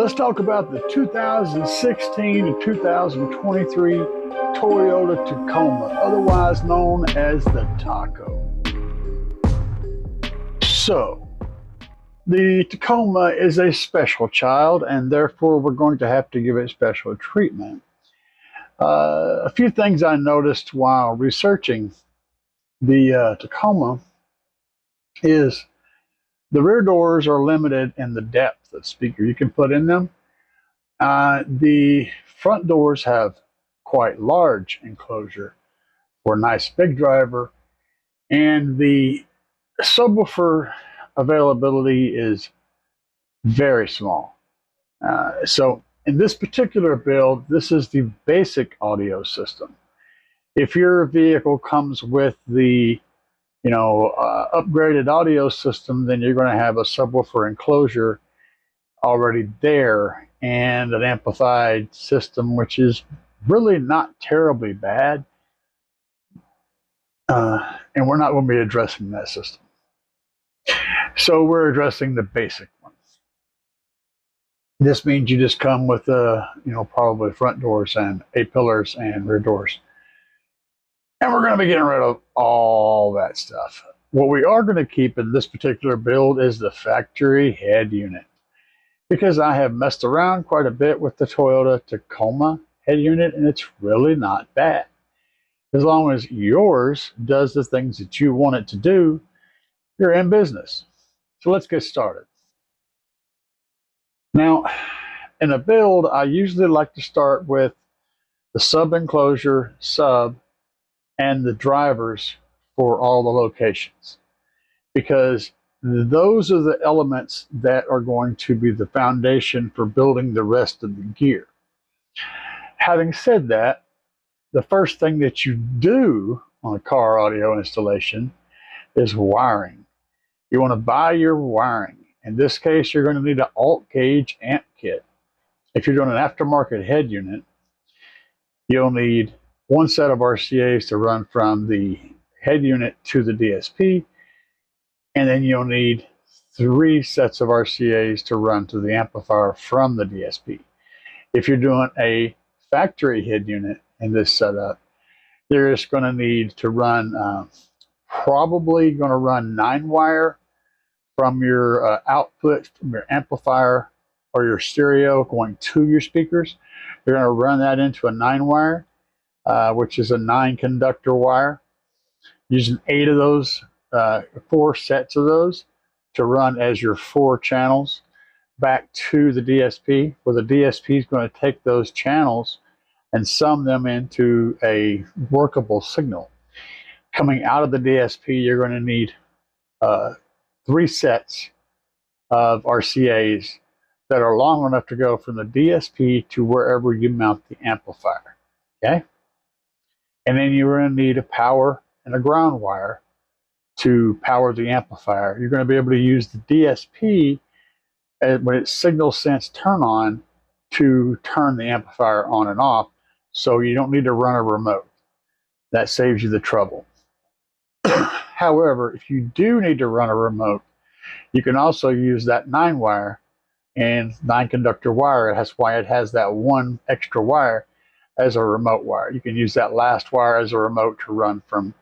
Let's talk about the 2016 to 2023 Toyota Tacoma, otherwise known as the Taco. So, the Tacoma is a special child, and therefore we're going to have to give it special treatment. A few things I noticed while researching the Tacoma is the rear doors are limited in the depth of speaker you can put in them. The front doors have quite large enclosure for a nice big driver, and the subwoofer availability is very small. So in this particular build, this is the basic audio system. If your vehicle comes with the upgraded audio system, then you're going to have a subwoofer enclosure already there and an amplified system, which is really not terribly bad. And we're not going to be addressing that system. So we're addressing the basic one. This means you just come with probably front doors and A-pillars and rear doors. And we're going to be getting rid of all that stuff. What we are going to keep in this particular build is the factory head unit, because I have messed around quite a bit with the Toyota Tacoma head unit, and it's really not bad. As long as yours does the things that you want it to do, you're in business. So let's get started. Now, in a build, I usually like to start with the sub enclosure, and the drivers for all the locations, because those are the elements that are going to be the foundation for building the rest of the gear. Having said that, the first thing that you do on a car audio installation is wiring. You want to buy your wiring. In this case, you're going to need an alt gauge amp kit. If you're doing an aftermarket head unit, you'll need one set of RCAs to run from the head unit to the DSP, and then you'll need 3 sets of RCAs to run to the amplifier from the DSP. If you're doing a factory head unit in this setup, you're just going to need to run, probably going to run 9-wire from your output from your amplifier or your stereo going to your speakers. You're going to run that into a 9-wire. Which is a 9-conductor wire, using 8 of those, 4 sets of those to run as your 4 channels back to the DSP, where the DSP is going to take those channels and sum them into a workable signal. Coming out of the DSP, you're going to need 3 sets of RCAs that are long enough to go from the DSP to wherever you mount the amplifier. Okay? And then you're going to need a power and a ground wire to power the amplifier. You're going to be able to use the DSP when it's signal sense turn on to turn the amplifier on and off, so you don't need to run a remote. That saves you the trouble. However, if you do need to run a remote, you can also use that 9-wire and 9-conductor wire. That's why it has that 1 extra wire as a remote wire. You can use that last wire as a remote to run from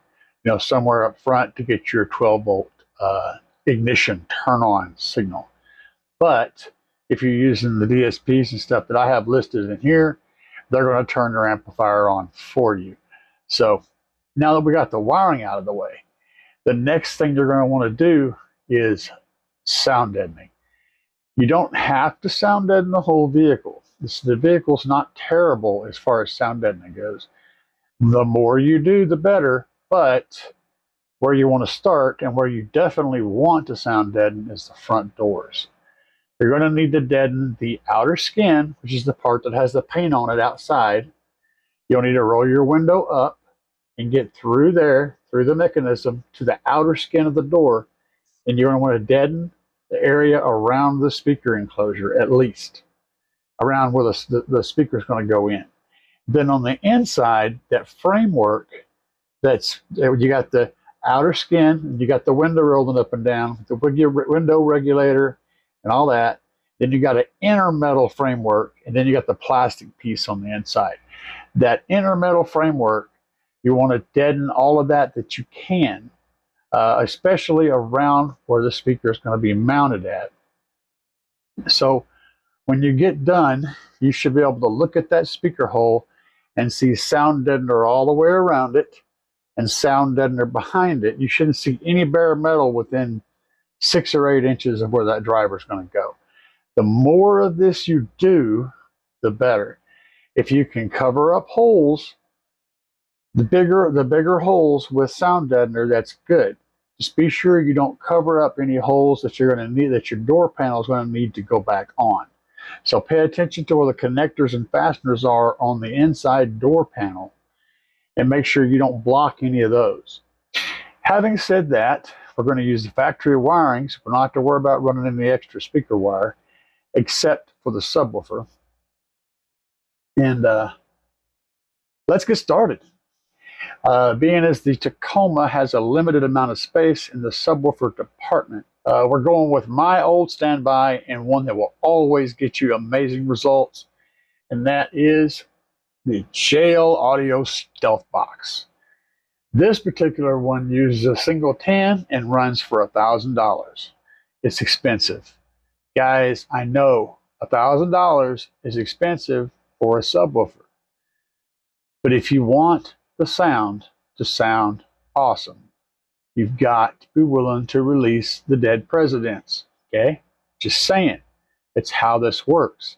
somewhere up front to get your 12-volt ignition turn on signal. But if you're using the DSPs and stuff that I have listed in here, they're going to turn your amplifier on for you. So now that we got the wiring out of the way, the next thing you're going to want to do is sound deadening. You don't have to sound deaden the whole vehicle. The vehicle's not terrible as far as sound deadening goes. The more you do, the better, but where you want to start and where you definitely want to sound deaden is the front doors. You're going to need to deaden the outer skin, which is the part that has the paint on it outside. You'll need to roll your window up and get through there, through the mechanism, to the outer skin of the door, and you're going to want to deaden the area around the speaker enclosure, at least around where the speaker is going to go in. Then on the inside, that framework, you got the outer skin, you got the window rolling up and down, the window regulator and all that. Then you got an inner metal framework, and then you got the plastic piece on the inside. That inner metal framework, you want to deaden all of that you can, especially around where the speaker is going to be mounted at. So when you get done, you should be able to look at that speaker hole and see sound deadener all the way around it and sound deadener behind it. You shouldn't see any bare metal within 6 or 8 inches of where that driver is going to go. The more of this you do, the better. If you can cover up holes, the bigger holes with sound deadener, that's good. Just be sure you don't cover up any holes that you're going to need, that your door panel is going to need to go back on. So pay attention to where the connectors and fasteners are on the inside door panel, and make sure you don't block any of those. Having said that, we're going to use the factory wiring, so we don't have to worry about running any extra speaker wire, except for the subwoofer. And let's get started. Being as the Tacoma has a limited amount of space in the subwoofer department, we're going with my old standby and one that will always get you amazing results, and that is the JBL Audio Stealthbox. This particular one uses a single 10 and runs for $1,000. It's expensive. Guys, I know $1,000 is expensive for a subwoofer, but if you want the sound to sound awesome, you've got to be willing to release the dead presidents. Okay? Just saying. It's how this works.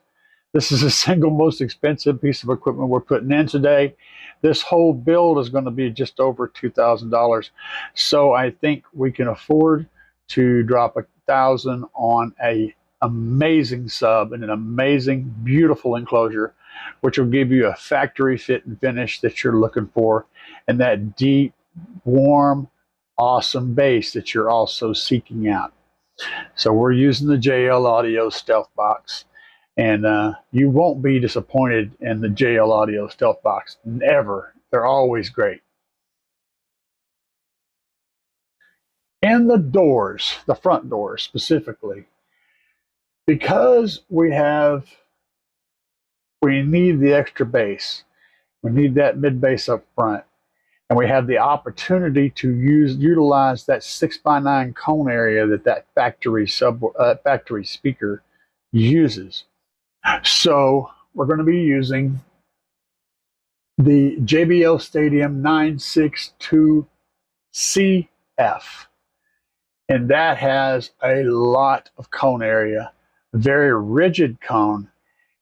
This is the single most expensive piece of equipment we're putting in today. This whole build is going to be just over $2,000. So I think we can afford to drop $1,000 on an amazing sub and an amazing, beautiful enclosure, which will give you a factory fit and finish that you're looking for, and that deep, warm, awesome bass that you're also seeking out. So we're using the JBL Audio Stealthbox, and you won't be disappointed in the JBL Audio Stealthbox. Never. They're always great. And the doors, the front doors specifically, because we need the extra bass. We need that mid bass up front, and we have the opportunity to utilize that 6x9 cone area that factory speaker uses. So we're going to be using the JBL Stadium 962CF, and that has a lot of cone area, very rigid cone,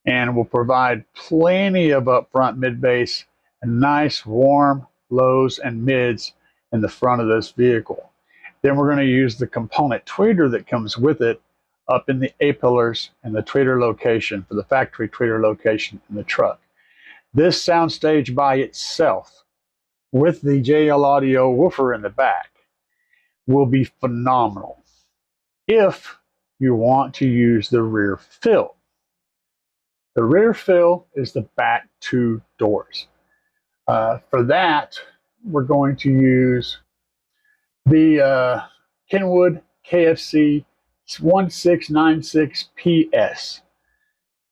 and will provide plenty of upfront mid bass and nice warm lows and mids in the front of this vehicle. Then we're going to use the component tweeter that comes with it up in the A-pillars and the tweeter location, for the factory tweeter location in the truck. This soundstage by itself, with the JBL Audio woofer in the back, will be phenomenal if you want to use the rear fill. The rear fill is the back 2 doors. For that, we're going to use the Kenwood KFC-1696PS.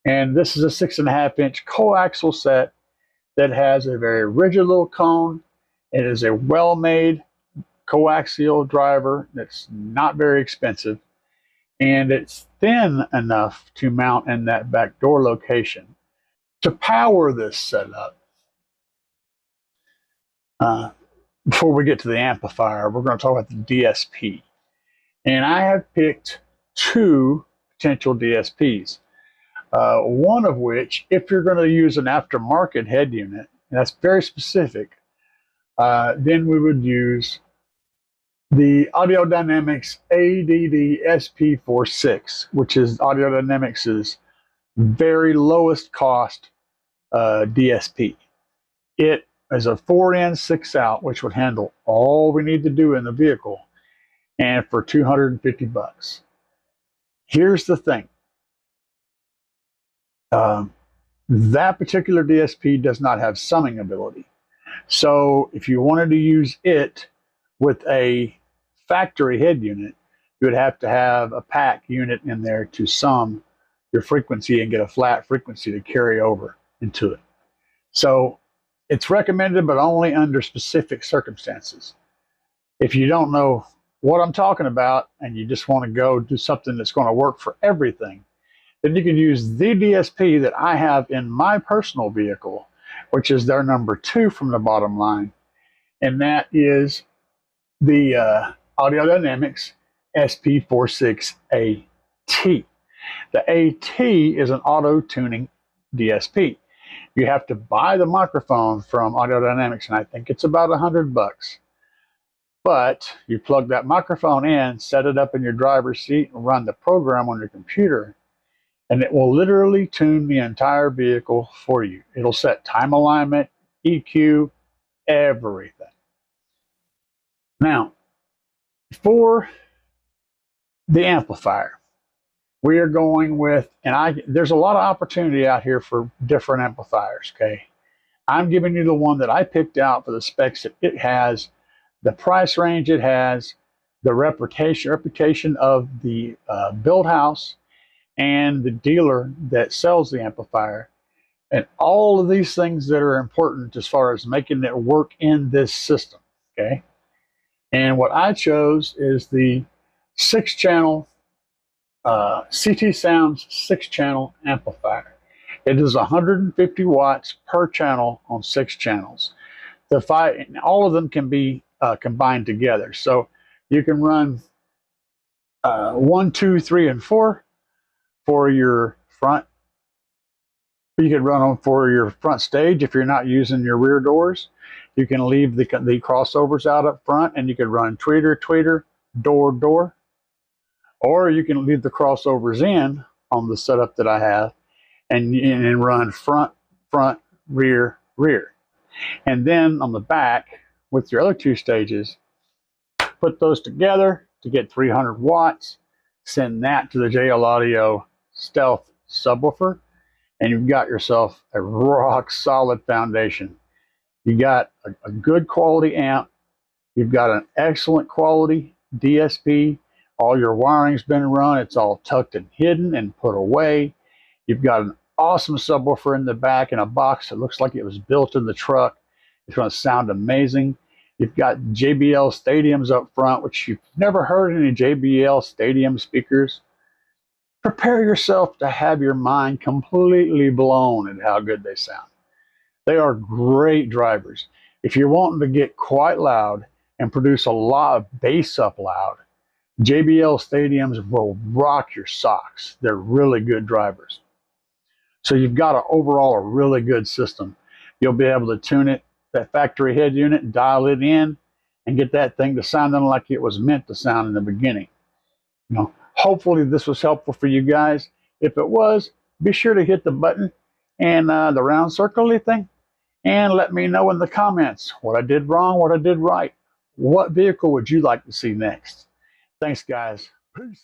And this is a 6.5-inch coaxial set that has a very rigid little cone. It is a well-made coaxial driver that's not very expensive, and it's thin enough to mount in that back door location. To power this setup, before we get to the amplifier, we're going to talk about the DSP. And I have picked 2 potential DSPs. One of which, if you're going to use an aftermarket head unit, and that's very specific, then we would use the Audio Dynamics ADD SP46, which is Audio Dynamics' very lowest cost DSP. It is a 4-in, 6-out, which would handle all we need to do in the vehicle, and for $250. Here's the thing. That particular DSP does not have summing ability. So if you wanted to use it with a factory head unit, you would have to have a pack unit in there to sum your frequency and get a flat frequency to carry over into it. So it's recommended, but only under specific circumstances. If you don't know what I'm talking about and you just want to go do something that's going to work for everything, then you can use the DSP that I have in my personal vehicle, which is their number 2 from the bottom line, and that is the Audio Dynamics SP46AT. The AT is an auto-tuning DSP. You have to buy the microphone from Audio Dynamics, and I think it's about $100. But you plug that microphone in, set it up in your driver's seat, and run the program on your computer, and it will literally tune the entire vehicle for you. It'll set time alignment, EQ, everything. Now, for the amplifier, we are going with, and there's a lot of opportunity out here for different amplifiers, okay? I'm giving you the one that I picked out for the specs that it has, the price range it has, the reputation of the build house and the dealer that sells the amplifier, and all of these things that are important as far as making it work in this system, okay? And what I chose is the 6-channel CT Sounds 6-channel amplifier. It is 150 watts per channel on 6 channels. All of them can be combined together. So you can run 1, 2, 3, and 4 for your front. You can run them for your front stage if you're not using your rear doors. You can leave the crossovers out up front, and you can run tweeter, door. Or you can leave the crossovers in on the setup that I have and run front, rear. And then on the back, with your other 2 stages, put those together to get 300 watts, send that to the JBL Audio Stealth subwoofer, and you've got yourself a rock solid foundation. You got a good quality amp, you've got an excellent quality DSP, all your wiring's been run, it's all tucked and hidden and put away. You've got an awesome subwoofer in the back in a box that looks like it was built in the truck. It's going to sound amazing. You've got JBL Stadiums up front, which you've never heard any JBL Stadium speakers. Prepare yourself to have your mind completely blown at how good they sound. They are great drivers. If you're wanting to get quite loud and produce a lot of bass up loud, JBL Stadiums will rock your socks. They're really good drivers. So you've got overall a really good system. You'll be able to tune it, that factory head unit, dial it in, and get that thing to sounding like it was meant to sound in the beginning. Hopefully this was helpful for you guys. If it was, be sure to hit the button and the round circle thing, and let me know in the comments what I did wrong, what I did right. What vehicle would you like to see next? Thanks, guys. Peace.